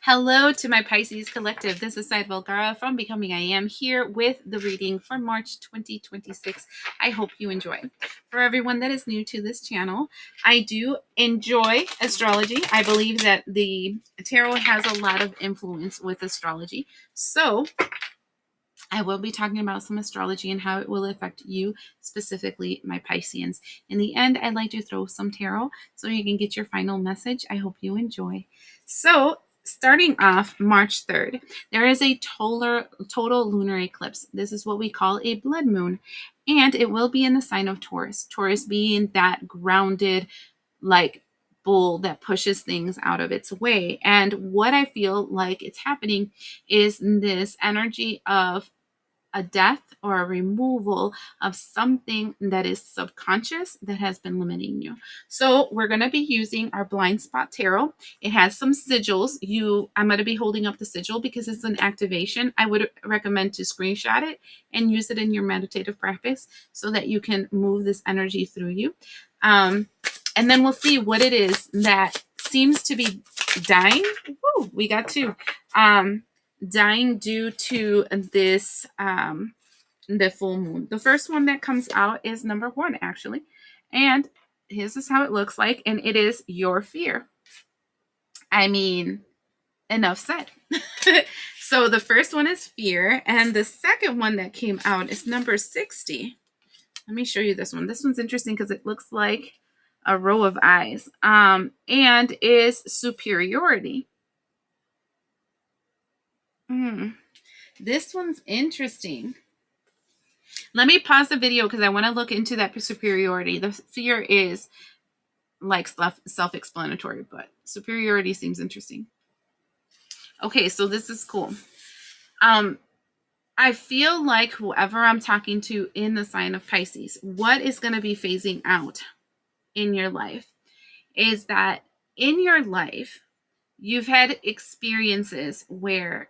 Hello to my Pisces collective. This is Zaida Velgara from Becoming I Am, here with the reading for March 2026. I hope you enjoy. For everyone that is new to this channel, I do enjoy astrology. I believe that the tarot has a lot of influence with astrology. So I will be talking about some astrology and how it will affect you, specifically my Pisceans. In the end, I'd like to throw some tarot so you can get your final message. I hope you enjoy. So, starting off March 3rd, there is a total lunar eclipse. This is what we call a blood moon, and it will be in the sign of Taurus. Taurus being that grounded, like, bull that pushes things out of its way. And what I feel like it's happening is this energy of a death or a removal of something that is subconscious that has been limiting you. So we're going to be using our blind spot tarot. It has some sigils. I'm going to be holding up the sigil because it's an activation. I would recommend to screenshot it and use it in your meditative practice so that you can move this energy through you. And then we'll see what it is that seems to be dying. Woo, we got two. Dying due to this the full moon. The first one that comes out is number 1, actually, and this is how it looks like, and it is your fear. I mean, enough said. So the first one is fear, and the second one that came out is number 60. Let me show you this one. This one's interesting because it looks like a row of eyes, and is superiority. This one's interesting. Let me pause the video because I want to look into that superiority. The fear is like self-explanatory, but superiority seems interesting. Okay, so this is cool. I feel like whoever I'm talking to in the sign of Pisces, what is going to be phasing out in your life is that in your life, you've had experiences where,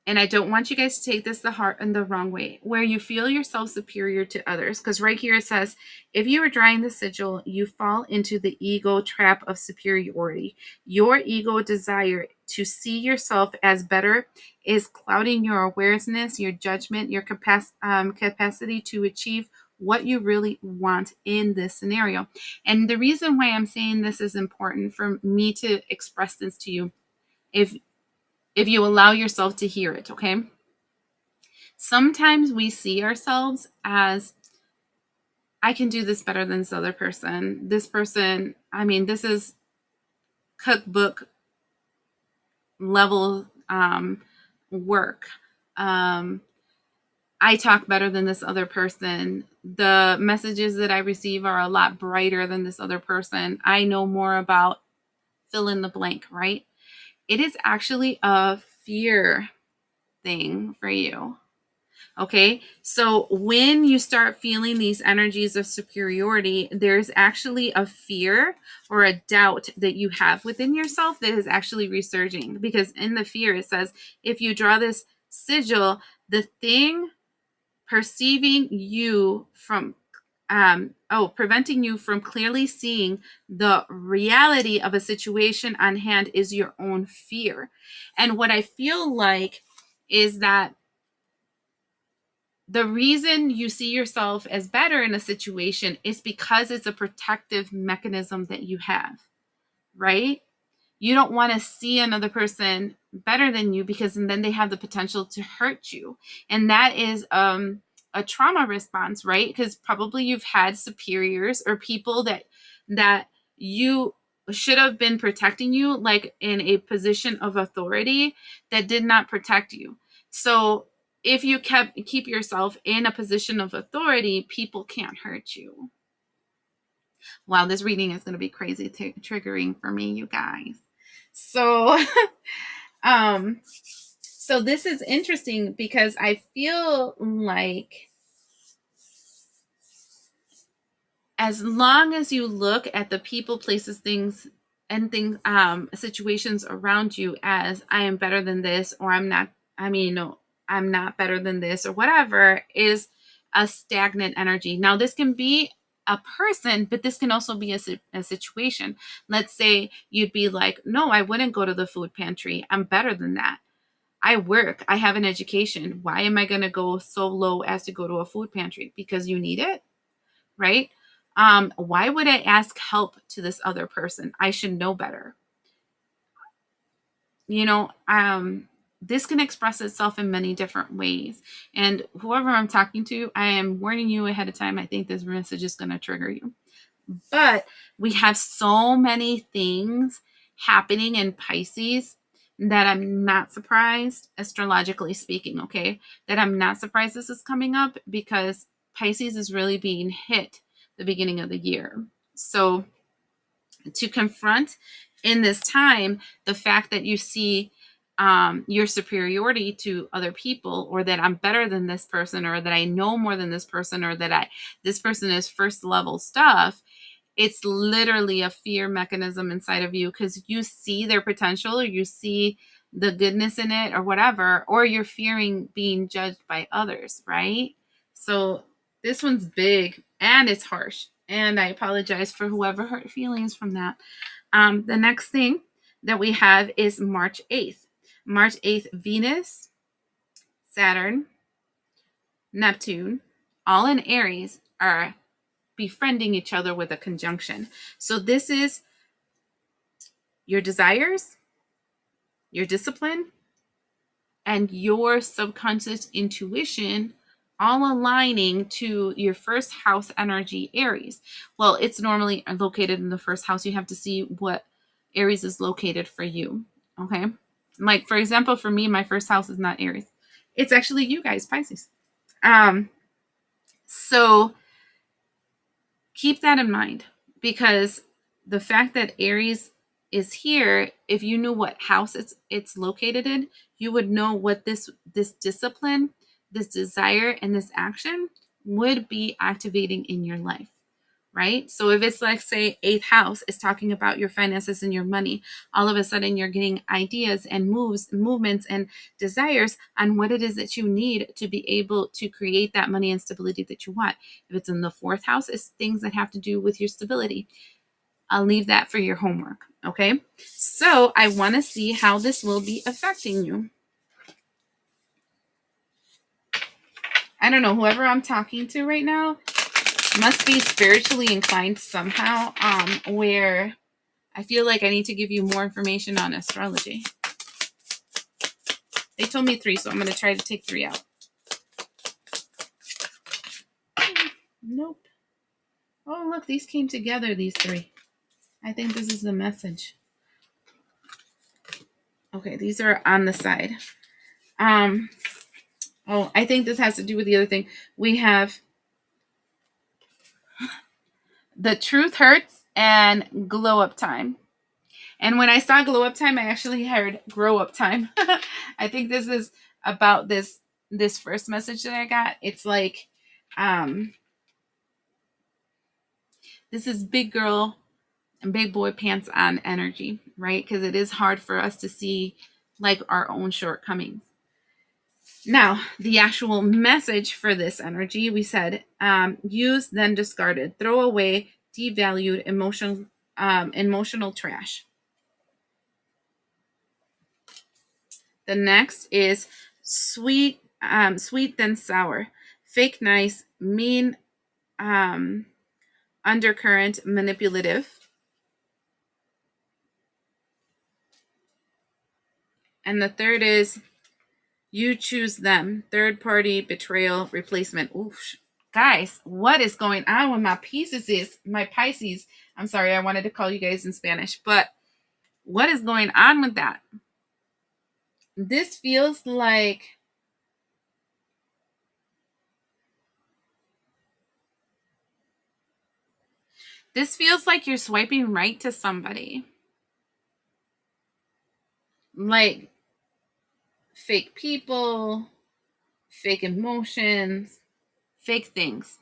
and I don't want you guys to take this to heart in the wrong way, where you feel yourself superior to others. Because right here it says, if you are drawing the sigil, you fall into the ego trap of superiority. Your ego desire to see yourself as better is clouding your awareness, your judgment, your capacity to achieve what you really want in this scenario. And the reason why I'm saying this is important for me to express this to you, if you allow yourself to hear it, okay? Sometimes we see ourselves as, I can do this better than this other person. This person, I mean, this is cookbook level work. I talk better than this other person. The messages that I receive are a lot brighter than this other person. I know more about fill in the blank, right? It is actually a fear thing for you. Okay, so when you start feeling these energies of superiority, there's actually a fear or a doubt that you have within yourself that is actually resurging. Because in the fear, it says, if you draw this sigil, the thing perceiving you from preventing you from clearly seeing the reality of a situation on hand is your own fear. And what I feel like is that the reason you see yourself as better in a situation is because it's a protective mechanism that you have, right? You don't want to see another person better than you because then they have the potential to hurt you. And that is a trauma response, right? Because probably you've had superiors or people that you should have been protecting you, like in a position of authority, that did not protect you. So if you keep yourself in a position of authority, people can't hurt you. Wow, this reading is going to be crazy triggering for me, you guys. So, so this is interesting because I feel like as long as you look at the people, places, things, and things, situations around you as I am better than this, or I'm not better than this, or whatever, is a stagnant energy. Now, this can be a person, but this can also be a situation. Let's say you'd be like, no, I wouldn't go to the food pantry. I'm better than that. I work. I have an education. Why am I going to go so low as to go to a food pantry? Because you need it, right? Why would I ask help to this other person? I should know better. You know, this can express itself in many different ways. And whoever I'm talking to, I am warning you ahead of time. I think this message is going to trigger you. But we have so many things happening in Pisces that I'm not surprised, astrologically speaking, okay? That I'm not surprised this is coming up, because Pisces is really being hit the beginning of the year. So to confront in this time the fact that you see your superiority to other people, or that I'm better than this person, or that I know more than this person, or that this person is first level stuff, it's literally a fear mechanism inside of you, because you see their potential, or you see the goodness in it, or whatever, or you're fearing being judged by others, right? So this one's big and it's harsh, and I apologize for whoever hurt feelings from that. The next thing that we have is March 8th. March 8th, Venus, Saturn, Neptune, all in Aries, are befriending each other with a conjunction. So this is your desires, your discipline, and your subconscious intuition all aligning to your first house energy, Aries. Well, it's normally located in the first house. You have to see what Aries is located for you. Okay. Like, for example, for me, my first house is not Aries. It's actually you guys, Pisces. So keep that in mind, because the fact that Aries is here, if you knew what house it's located in, you would know what this discipline, this desire, and this action would be activating in your life, right? So if it's like, say, 8th house is talking about your finances and your money, all of a sudden you're getting ideas and movements and desires on what it is that you need to be able to create that money and stability that you want. If it's in the 4th house, it's things that have to do with your stability. I'll leave that for your homework, okay? So I want to see how this will be affecting you. I don't know, whoever I'm talking to right now must be spiritually inclined somehow, where I feel like I need to give you more information on astrology. They told me 3, so I'm going to try to take 3 out. Nope. Oh, look, these came together, these 3. I think this is the message. Okay, these are on the side. Oh, I think this has to do with the other thing. We have the truth hurts and glow up time. And when I saw glow up time, I actually heard grow up time. I think this is about this first message that I got. It's like, this is big girl and big boy pants on energy, right? Because it is hard for us to see like our own shortcomings. Now, the actual message for this energy, we said, used, then discarded, throw away, devalued, emotional trash. The next is sweet, then sour, fake nice, mean, undercurrent, manipulative. And the third is you choose them, third party, betrayal, replacement. Oof. Guys, what is going on with my Pisces? I'm sorry, I wanted to call you guys in Spanish, but what is going on with that? This feels like you're swiping right to somebody. Like fake people, fake emotions, fake things.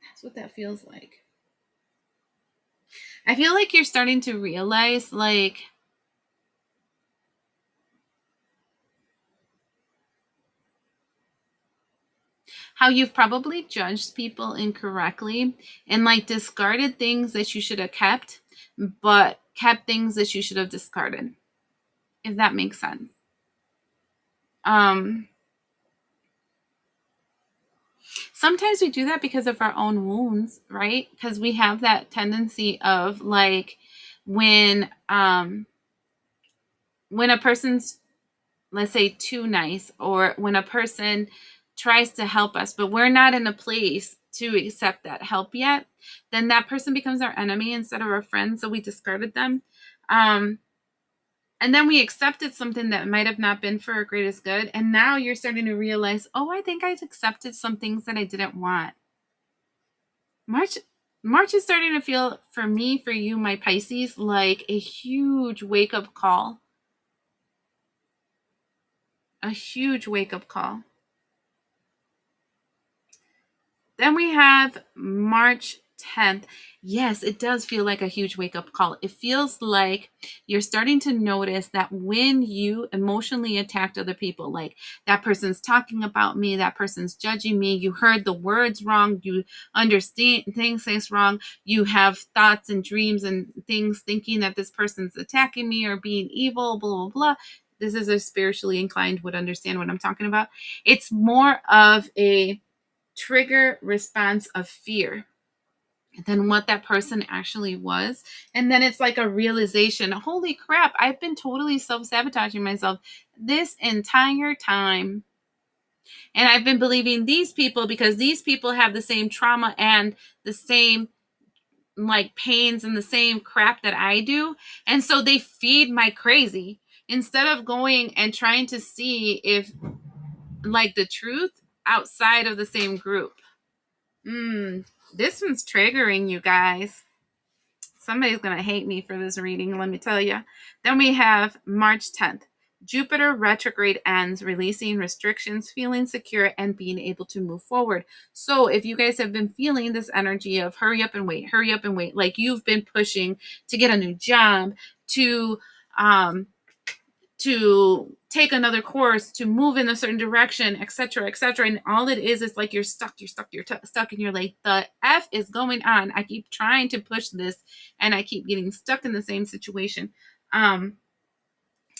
That's what that feels like. I feel like you're starting to realize, like, how you've probably judged people incorrectly and like discarded things that you should have kept, but kept things that you should have discarded, if that makes sense. Sometimes we do that because of our own wounds, right? Because we have that tendency of like when a person's, let's say, too nice, or when a person tries to help us, but we're not in a place to accept that help yet, then that person becomes our enemy instead of our friend. So we discarded them. And then we accepted something that might have not been for our greatest good. And now you're starting to realize, oh, I think I accepted some things that I didn't want. March is starting to feel, for me, for you, my Pisces, like a huge wake-up call. A huge wake-up call. Then we have March 10th. Yes, it does feel like a huge wake-up call. It feels like you're starting to notice that when you emotionally attacked other people, like that person's talking about me, that person's judging me, you heard the words wrong, you understand things wrong, you have thoughts and dreams and things thinking that this person's attacking me or being evil, blah, blah, blah. This is a spiritually inclined would understand what I'm talking about. It's more of a trigger response of fear than what that person actually was. And then it's like a realization, holy crap, I've been totally self-sabotaging myself this entire time. And I've been believing these people because these people have the same trauma and the same like pains and the same crap that I do. And so they feed my crazy instead of going and trying to see if like the truth outside of the same group. This one's triggering, you guys. Somebody's going to hate me for this reading, let me tell you. Then we have March 10th. Jupiter retrograde ends, releasing restrictions, feeling secure, and being able to move forward. So if you guys have been feeling this energy of hurry up and wait, like you've been pushing to get a new job, to take another course, to move in a certain direction, etc., etc. And all it is like you're stuck, and you're like, the F is going on. I keep trying to push this and I keep getting stuck in the same situation. And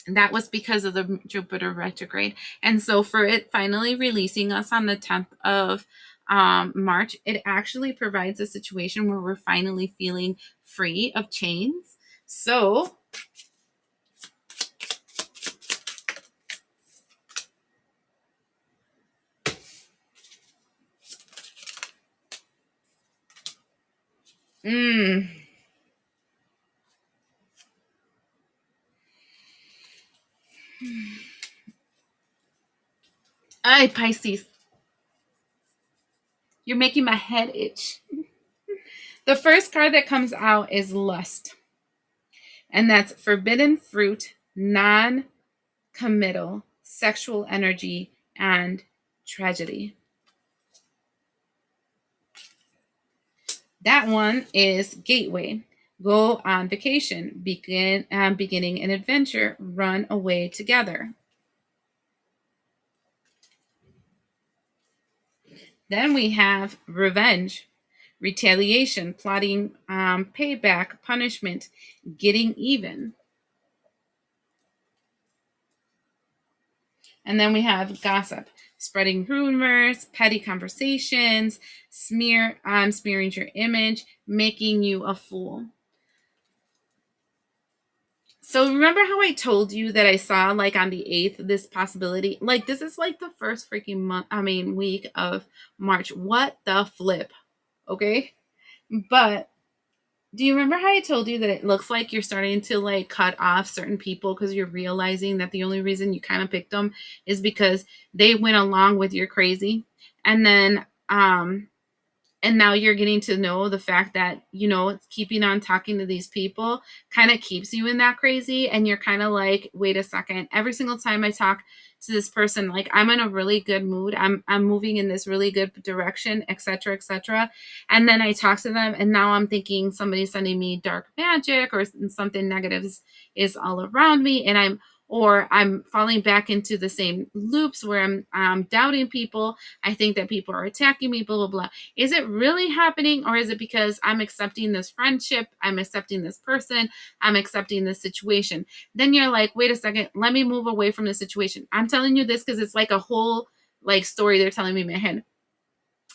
that was because of the Jupiter retrograde. And so for it finally releasing us on the 10th of March, it actually provides a situation where we're finally feeling free of chains. So Ay, Pisces, you're making my head itch. The first card that comes out is Lust. And that's forbidden fruit, non-committal, sexual energy, and tragedy. That one is Gateway. Go on vacation, beginning an adventure, run away together. Then we have Revenge, retaliation, plotting, payback, punishment, getting even. And then we have Gossip, spreading rumors, petty conversations, smearing your image, making you a fool. So remember how I told you that I saw like on the 8th this possibility? Like this is like the first freaking week of March. What the flip? Okay? But do you remember how I told you that it looks like you're starting to like cut off certain people because you're realizing that the only reason you kind of picked them is because they went along with your crazy? And then and now you're getting to know the fact that, you know, keeping on talking to these people kind of keeps you in that crazy. And you're kind of like, wait a second, every single time I talk to this person, like I'm in a really good mood. I'm moving in this really good direction, etc., etc. And then I talk to them and now I'm thinking somebody's sending me dark magic or something negative is all around me. And I'm or I'm falling back into the same loops where I'm doubting people. I think that people are attacking me, blah, blah, blah. Is it really happening, or is it because I'm accepting this friendship, I'm accepting this person, I'm accepting this situation? Then you're like, wait a second, let me move away from the situation. I'm telling you this because it's like a whole like story they're telling me in my head.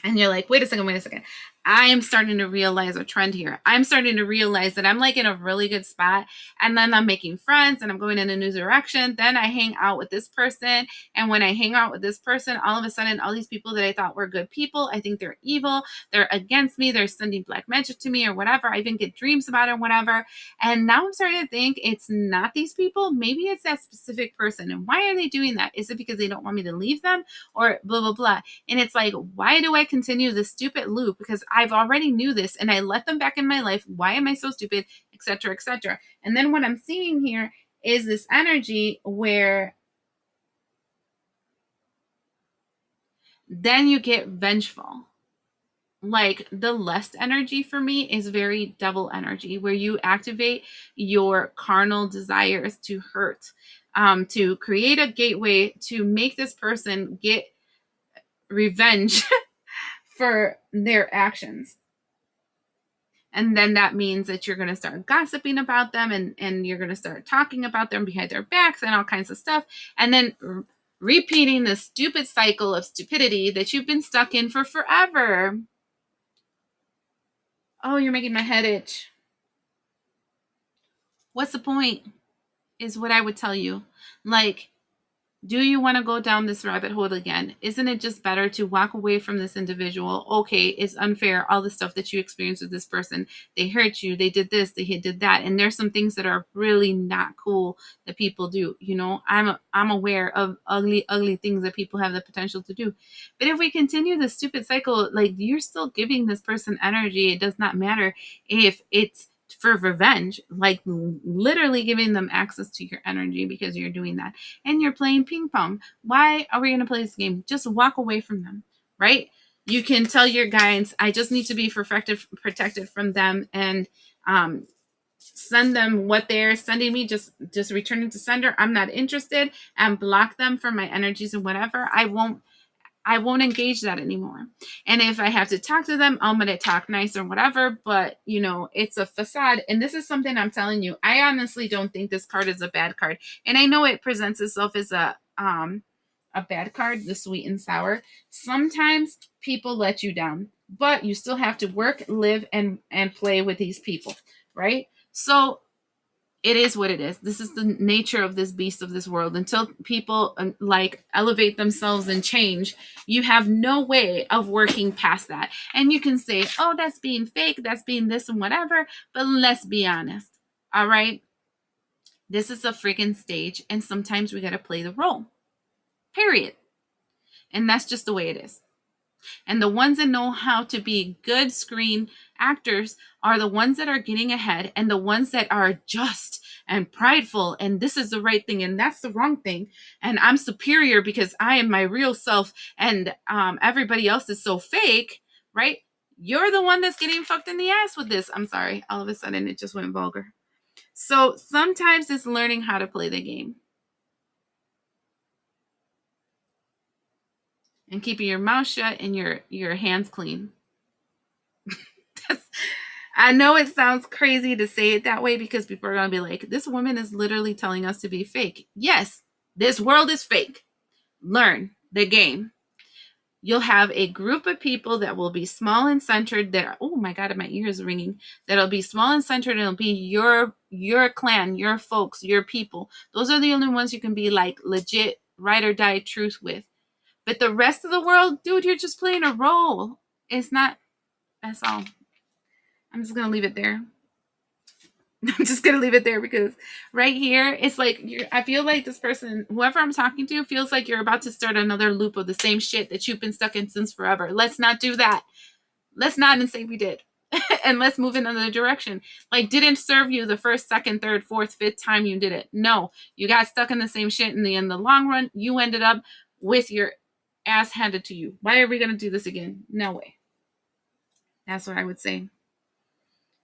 And you're like, wait a second. I am starting to realize a trend here. I'm starting to realize that I'm like in a really good spot, and then I'm making friends and I'm going in a new direction. Then I hang out with this person. And when I hang out with this person, all of a sudden, all these people that I thought were good people, I think they're evil. They're against me. They're sending black magic to me or whatever. I even get dreams about it or whatever. And now I'm starting to think it's not these people. Maybe it's that specific person. And why are they doing that? Is it because they don't want me to leave them, or blah, blah, blah? And it's like, why do I continue this stupid loop? Because I've already knew this and I let them back in my life. Why am I so stupid? Etc. Etc. And then what I'm seeing here is this energy where then you get vengeful. Like the lust energy for me is very devil energy, where you activate your carnal desires to hurt, to create a gateway to make this person get revenge for their actions. And then that means that you're going to start gossiping about them, and you're going to start talking about them behind their backs and all kinds of stuff. And then repeating the stupid cycle of stupidity that you've been stuck in for forever. Oh, you're making my head itch. What's the point? Is what I would tell you. Like, do you want to go down this rabbit hole again? Isn't it just better to walk away from this individual? Okay, it's unfair. All the stuff that you experienced with this person, they hurt you, they did this, they did that, and there's some things that are really not cool that people do. You know, I'm aware of ugly things that people have the potential to do. But if we continue this stupid cycle, like you're still giving this person energy. It does not matter if it's for revenge, like literally giving them access to your energy because you're doing that, and you're playing ping pong. Why are we going to play this game? Just walk away from them, right? You can tell your guides, I just need to be protected from them, and send them what they're sending me. Just return it to sender. I'm not interested, and block them from my energies and whatever. I won't engage that anymore. And if I have to talk to them, I'm going to talk nice or whatever. But, you know, it's a facade. And this is something I'm telling you. I honestly don't think this card is a bad card. And I know it presents itself as a bad card, the sweet and sour. Sometimes people let you down, but you still have to work, live, and play with these people, right? So it is what it is. This is the nature of this beast of this world. Until people like elevate themselves and change, you have no way of working past that. And you can say, oh, that's being fake, that's being this and whatever. But let's be honest. All right. This is a freaking stage. And sometimes we got to play the role. Period. And that's just the way it is. And the ones that know how to be good screen actors are the ones that are getting ahead, and the ones that are just and prideful, and this is the right thing and that's the wrong thing, and I'm superior because I am my real self, and everybody else is so fake, right? You're the one that's getting fucked in the ass with this. I'm sorry, all of a sudden it just went vulgar. So sometimes it's learning how to play the game and keeping your mouth shut and your hands clean. I know it sounds crazy to say it that way because people are going to be like, this woman is literally telling us to be fake. Yes, this world is fake. Learn the game. You'll have a group of people that will be small and centered that are, oh my God, my ear is ringing. That'll be small and centered, and it'll be your clan, your folks, your people. Those are the only ones you can be like legit ride or die truth with. But the rest of the world, dude, you're just playing a role. It's not, that's all. I'm just going to leave it there. I'm just going to leave it there because right here, it's like, I feel like this person, whoever I'm talking to, feels like you're about to start another loop of the same shit that you've been stuck in since forever. Let's not do that. Let's not and say we did. And let's move in another direction. Like, didn't serve you the first, second, third, fourth, fifth time you did it. No, you got stuck in the same shit. And in the long run, you ended up with your ass handed to you. Why are we going to do this again? No way. That's what I would say.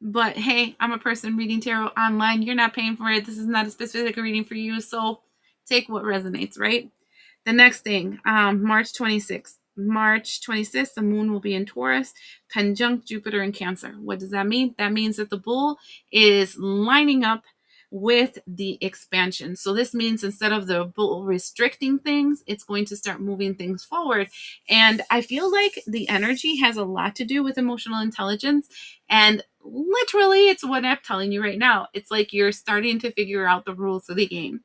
But hey, I'm a person reading tarot online. You're not paying for it. This is not a specific reading for you. So Take what resonates, right? The next thing, March 26th. March 26th, the moon will be in Taurus, conjunct Jupiter in Cancer. What does that mean? That means that the bull is lining up with the expansion. So this means instead of the bull restricting things, it's going to start moving things forward. And I feel like the energy has a lot to do with emotional intelligence. And literally, it's what I'm telling you right now. It's like you're starting to figure out the rules of the game.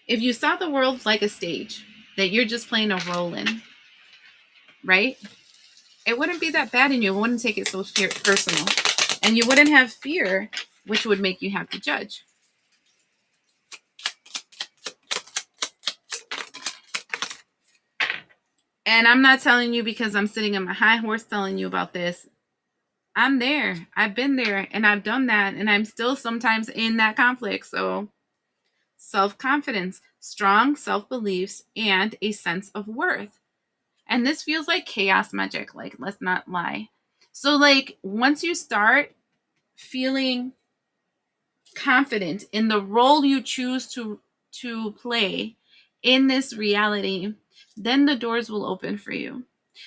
If you saw the world like a stage that you're just playing a role in, right? It wouldn't be that bad and you wouldn't take it so personal. And you wouldn't have fear, which would make you have to judge. And I'm not telling you because I'm sitting on my high horse telling you about this. I'm there. I've been there and I've done that. And I'm still sometimes in that conflict. So self-confidence, strong self-beliefs, and a sense of worth. And this feels like chaos magic. Like, let's not lie. So like once you start feeling confident in the role you choose to play in this reality, then the doors will open for you.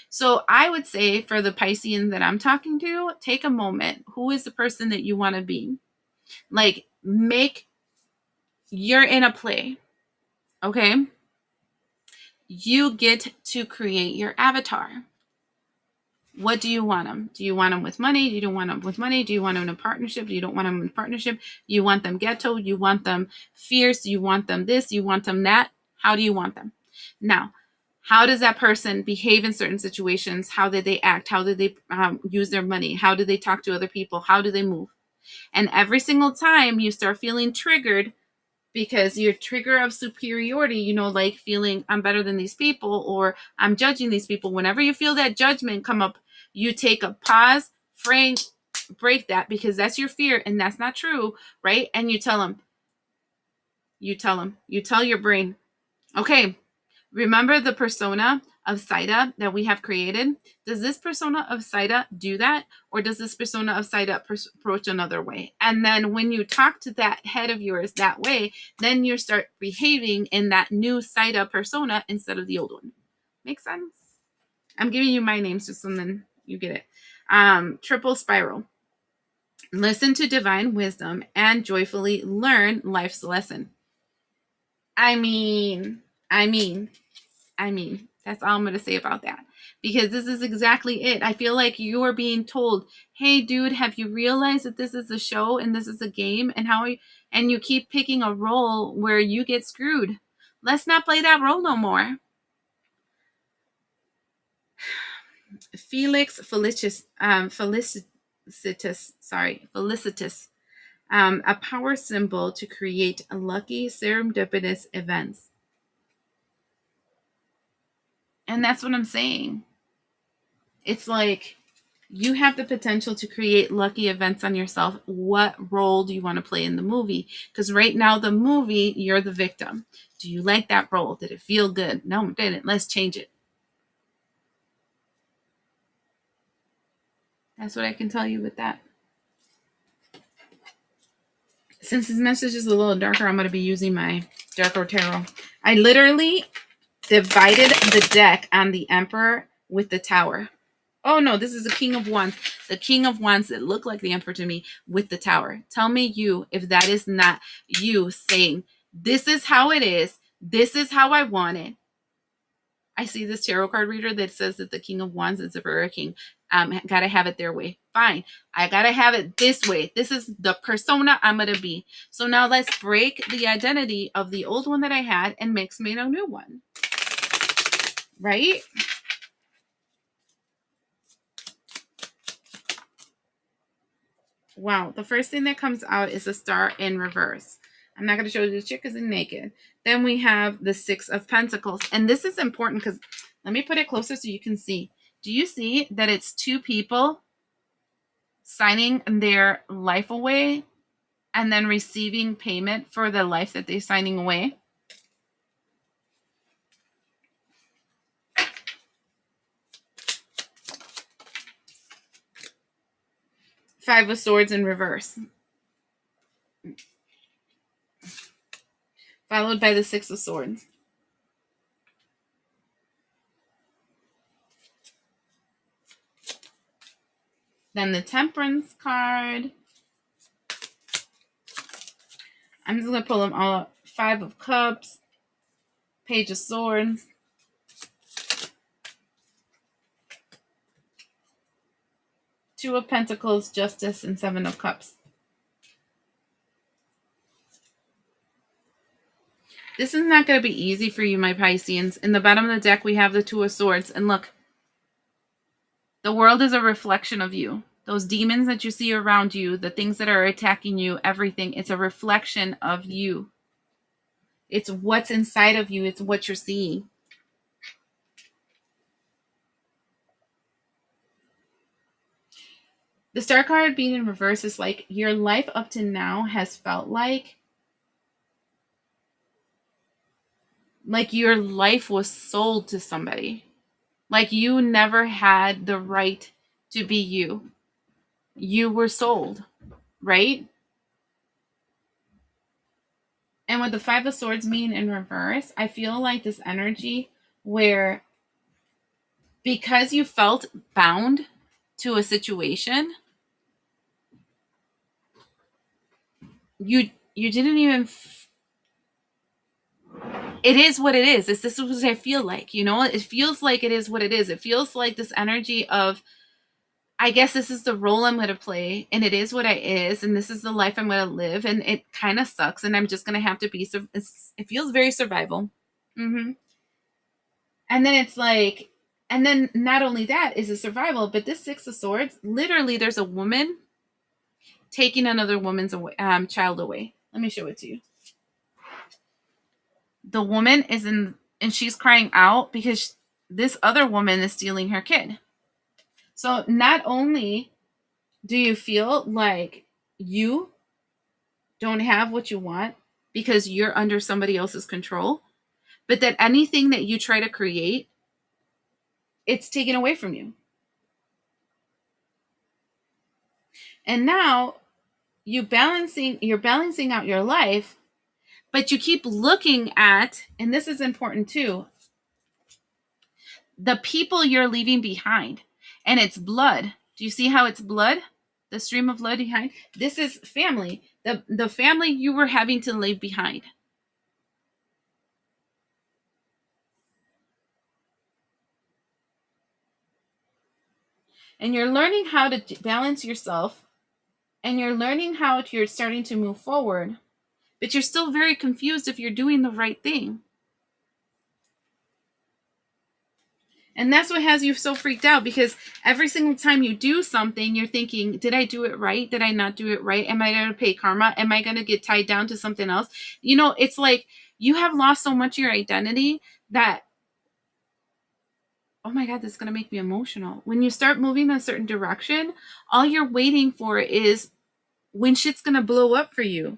So I would say for the Piscean that I'm talking to, take a moment. Who is the person that you want to be? Like, you're in a play, okay? You get to create your avatar. What do you want them? Do you want them with money? Do you don't want them with money? Do you want them in a partnership? Do you don't want them in a partnership? You want them ghetto? You want them fierce? You want them this? You want them that? How do you want them? Now, how does that person behave in certain situations? How did they act? How did they use their money? How do they talk to other people? How do they move? And every single time you start feeling triggered, because your trigger of superiority, like feeling I'm better than these people or I'm judging these people, whenever you feel that judgment come up, you take a pause, frame, break that, because that's your fear and that's not true, right? And you tell your brain, okay, remember the persona of Zaida that we have created? Does this persona of Zaida do that? Or does this persona of Zaida approach another way? And then when you talk to that head of yours that way, then you start behaving in that new Zaida persona instead of the old one. Make sense? I'm giving you my names just so then you get it. Triple spiral. Listen to divine wisdom and joyfully learn life's lesson. I mean, that's all I'm going to say about that. Because this is exactly it. I feel like you are being told, hey, dude, have you realized that this is a show and this is a game? And you keep picking a role where you get screwed. Let's not play that role no more. Felicitas, a power symbol to create lucky serendipitous events. And that's what I'm saying. It's like you have the potential to create lucky events on yourself. What role do you want to play in the movie? Because right now, the movie, you're the victim. Do you like that role? Did it feel good? No, it didn't. Let's change it. That's what I can tell you with that. Since this message is a little darker, I'm going to be using my Darker Tarot. I literally divided the deck on the Emperor with the Tower. Oh no, this is the King of Wands. The King of Wands that look like the Emperor to me with the Tower. Tell me you if that is not you saying, this is how it is. This is how I want it. I see this tarot card reader that says that the King of Wands is a king. Gotta have it their way. Fine. I gotta have it this way. This is the persona I'm gonna be. So now let's break the identity of the old one that I had and make a new one. Right? Wow. The first thing that comes out is a star in reverse. I'm not going to show you the chick because it's naked. Then we have the Six of Pentacles. And this is important because let me put it closer so you can see. Do you see that it's two people signing their life away and then receiving payment for the life that they're signing away? Five of Swords in reverse. followed by the Six of Swords. Then the Temperance card. I'm just going to pull them all up. Five of Cups, Page of Swords, Two of Pentacles, Justice, and Seven of Cups. This is not going to be easy for you, my Pisceans. In the bottom of the deck, we have the Two of Swords. And look, the world is a reflection of you. Those demons that you see around you, the things that are attacking you, everything, it's a reflection of you. It's what's inside of you. It's what you're seeing. The Star card being in reverse is like your life up to now has felt like your life was sold to somebody. Like you never had the right to be you. You were sold, right? And what the Five of Swords mean in reverse, I feel like this energy where because you felt bound to a situation, you didn't even it is what it is. This is what I feel like, you know? It feels like it is what it is. It feels like this energy of, I guess this is the role I'm going to play, and it is what it is, and this is the life I'm going to live, and it kind of sucks, and I'm just going to have to be, it feels very survival. And then it's like, and then not only that is a survival, but this Six of Swords, literally there's a woman taking another woman's child away. Let me show it to you. The woman is in, and she's crying out because this other woman is stealing her kid. So not only do you feel like you don't have what you want because you're under somebody else's control, but that anything that you try to create, it's taken away from you. And now you're balancing out your life, but you keep looking at, and this is important too, the people you're leaving behind. And it's blood. Do you see how it's blood? The stream of blood behind? This is family. The family you were having to leave behind. And you're learning how to balance yourself, and you're learning how you're starting to move forward, but you're still very confused if you're doing the right thing. And that's what has you so freaked out, because every single time you do something, you're thinking, did I do it right? Did I not do it right? Am I going to pay karma? Am I going to get tied down to something else? You know, it's like you have lost so much of your identity that, oh my God, this is going to make me emotional. When you start moving a certain direction, all you're waiting for is when shit's going to blow up for you.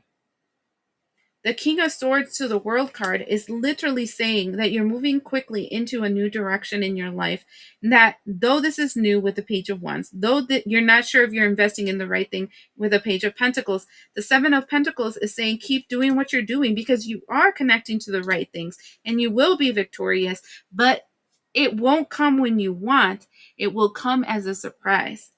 The King of Swords to the World card is literally saying that you're moving quickly into a new direction in your life. That though this is new with the Page of Wands, though that you're not sure if you're investing in the right thing with the Page of Pentacles, the Seven of Pentacles is saying keep doing what you're doing because you are connecting to the right things and you will be victorious, but it won't come when you want. It will come as a surprise.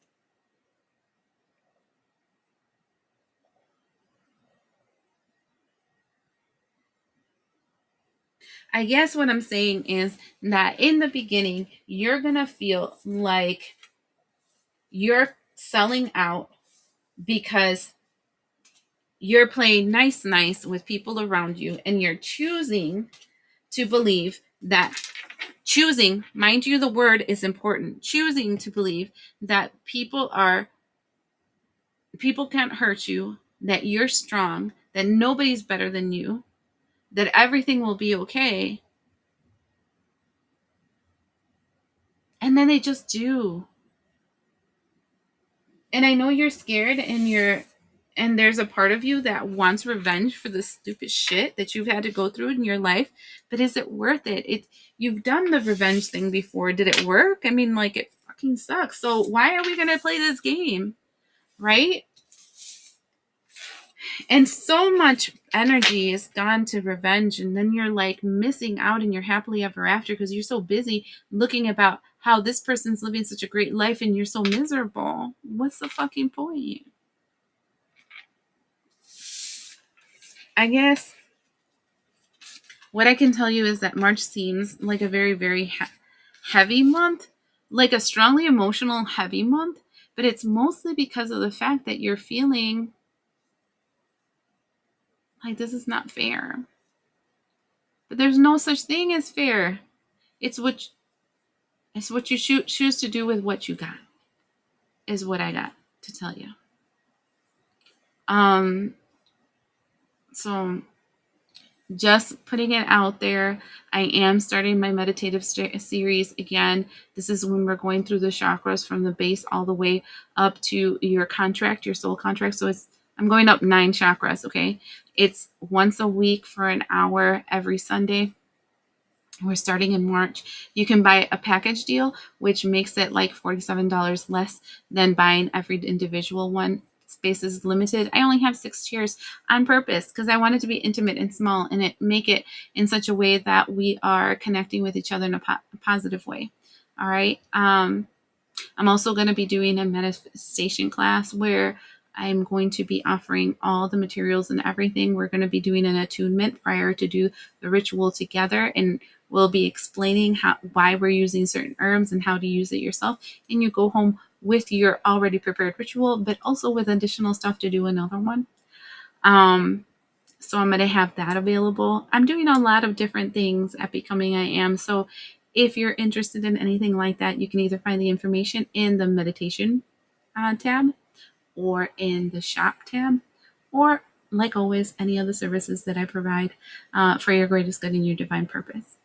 I guess what I'm saying is that in the beginning, you're going to feel like you're selling out because you're playing nice with people around you, and you're choosing to believe that mind you, the word is important, choosing to believe that people can't hurt you, that you're strong, that nobody's better than you, that everything will be okay. And then they just do. And I know you're scared, and there's a part of you that wants revenge for the stupid shit that you've had to go through in your life, but is it worth it? You've done the revenge thing before. Did it work? I mean, like, it fucking sucks. So why are we going to play this game? Right? And so much energy is gone to revenge, and then you're like missing out in your happily ever after because you're so busy looking about how this person's living such a great life and you're so miserable. What's the fucking point? I guess what I can tell you is that March seems like a very, very heavy month, like a strongly emotional, heavy month, but it's mostly because of the fact that you're feeling like this is not fair. But there's no such thing as fair. It's what you choose to do with what you got, is what I got to tell you. So just putting it out there. I am starting my meditative series again. This is when we're going through the chakras from the base all the way up to your contract, your soul contract. So I'm going up 9 chakras. Okay. It's once a week for an hour every Sunday. We're starting in March. You can buy a package deal, which makes it like $47 less than buying every individual one. Space is limited. I only have 6 chairs on purpose because I want it to be intimate and small and make it in such a way that we are connecting with each other in a positive way. All right. I'm also going to be doing a manifestation class where I'm going to be offering all the materials and everything. We're going to be doing an attunement prior to do the ritual together, and we'll be explaining why we're using certain herbs and how to use it yourself. And you go home with your already prepared ritual, but also with additional stuff to do another one. So I'm going to have that available. I'm doing a lot of different things at Becoming I Am. So if you're interested in anything like that, you can either find the information in the meditation tab or in the shop tab, or like always, any of the services that I provide for your greatest good and your divine purpose.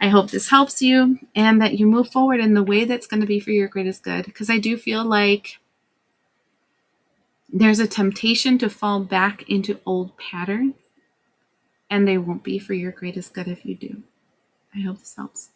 I hope this helps you and that you move forward in the way that's going to be for your greatest good, because I do feel like there's a temptation to fall back into old patterns, and they won't be for your greatest good if you do. I hope this helps.